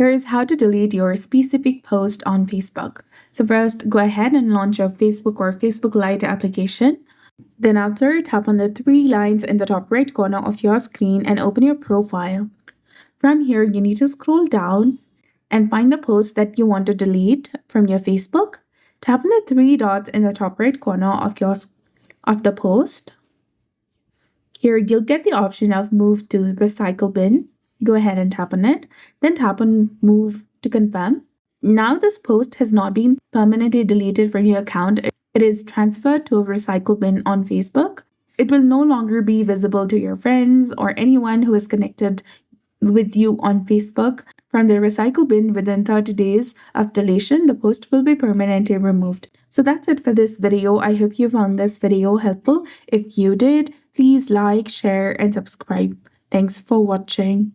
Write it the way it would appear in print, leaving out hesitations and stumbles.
Here's how to delete your specific post on Facebook. So first, go ahead and launch your Facebook or Facebook Lite application. Then after, tap on the three lines in the top right corner of your screen and open your profile. From here, you need to scroll down and find the post that you want to delete from your Facebook. Tap on the three dots in the top right corner of the post. Here, you'll get the option of Move to Recycle Bin. Go ahead and tap on it. Then tap on Move to confirm. Now this post has not been permanently deleted from your account. It is transferred to a recycle bin on Facebook. It will no longer be visible to your friends or anyone who is connected with you on Facebook. From the recycle bin within 30 days of deletion, the post will be permanently removed. So that's it for this video. I hope you found this video helpful. If you did, please like, share, and subscribe. Thanks for watching.